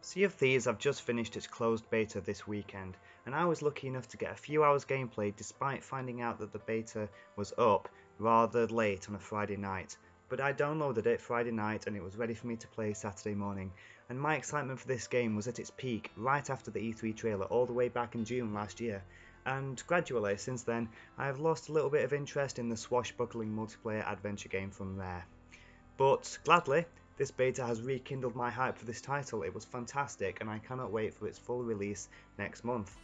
Sea of Thieves have just finished its closed beta this weekend, and I was lucky enough to get a few hours gameplay despite finding out that the beta was up rather late on a Friday night. But I downloaded it Friday night and it was ready for me to play Saturday morning, and my excitement for this game was at its peak right after the E3 trailer all the way back in June last year, and gradually since then I have lost a little bit of interest in the swashbuckling multiplayer adventure game from there. But gladly, this beta has rekindled my hype for this title. It was fantastic and I cannot wait for its full release next month.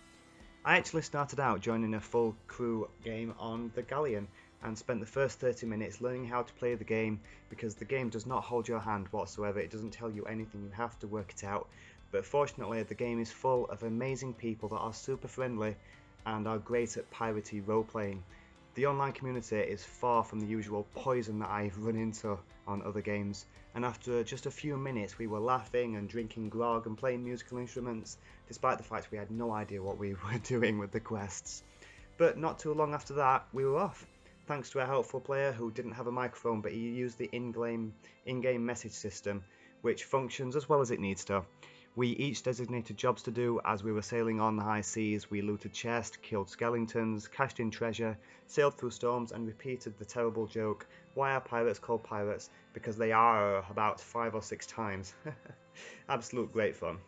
I actually started out joining a full crew game on the Galleon and spent the first 30 minutes learning how to play the game, because the game does not hold your hand whatsoever. It doesn't tell you anything, you have to work it out. But fortunately the game is full of amazing people that are super friendly and are great at piratey role playing. The online community is far from the usual poison that I run into on other games, and after just a few minutes we were laughing and drinking grog and playing musical instruments, despite the fact we had no idea what we were doing with the quests. But not too long after that we were off, thanks to a helpful player who didn't have a microphone, but he used the in-game message system, which functions as well as it needs to. We each designated jobs to do. As we were sailing on the high seas, we looted chests, killed skeletons, cashed in treasure, sailed through storms, and repeated the terrible joke, why are pirates called pirates? Because they are, about 5 or 6 times. Absolute great fun.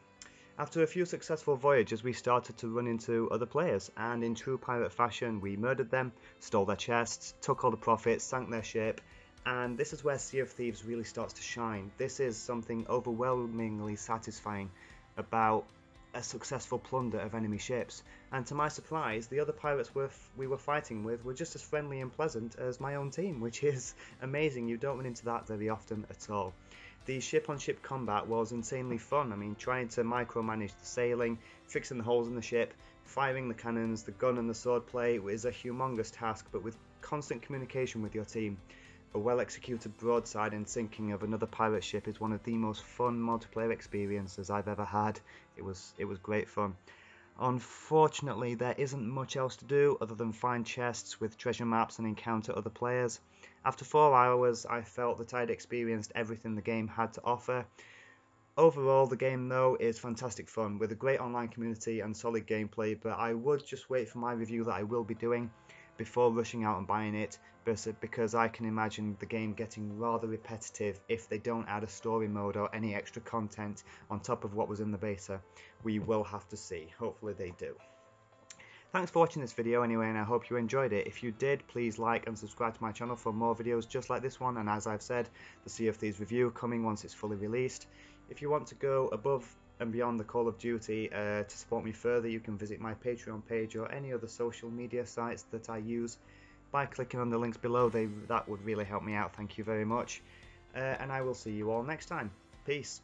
After a few successful voyages we started to run into other players, and in true pirate fashion we murdered them, stole their chests, took all the profits, sank their ship, and this is where Sea of Thieves really starts to shine. This is something overwhelmingly satisfying about a successful plunder of enemy ships, and to my surprise the other pirates we were fighting with were just as friendly and pleasant as my own team, which is amazing. You don't run into that very often at all. The ship-on-ship combat was insanely fun. I mean, trying to micromanage the sailing, fixing the holes in the ship, firing the cannons, the gun and the sword play is a humongous task, but with constant communication with your team, a well-executed broadside and sinking of another pirate ship is one of the most fun multiplayer experiences I've ever had. It was great fun. Unfortunately, there isn't much else to do other than find chests with treasure maps and encounter other players. After 4 hours, I felt that I'd experienced everything the game had to offer. Overall, the game though is fantastic fun with a great online community and solid gameplay, but I would just wait for my review that I will be doing before rushing out and buying it, because I can imagine the game getting rather repetitive if they don't add a story mode or any extra content on top of what was in the beta. We will have to see. Hopefully they do. Thanks for watching this video anyway, and I hope you enjoyed it. If you did, please like and subscribe to my channel for more videos just like this one, and as I've said, the Sea of Thieves review coming once it's fully released. If you want to go above and beyond the Call of Duty to support me further, you can visit my Patreon page or any other social media sites that I use by clicking on the links below. That would really help me out. Thank you very much, and I will see you all next time. Peace.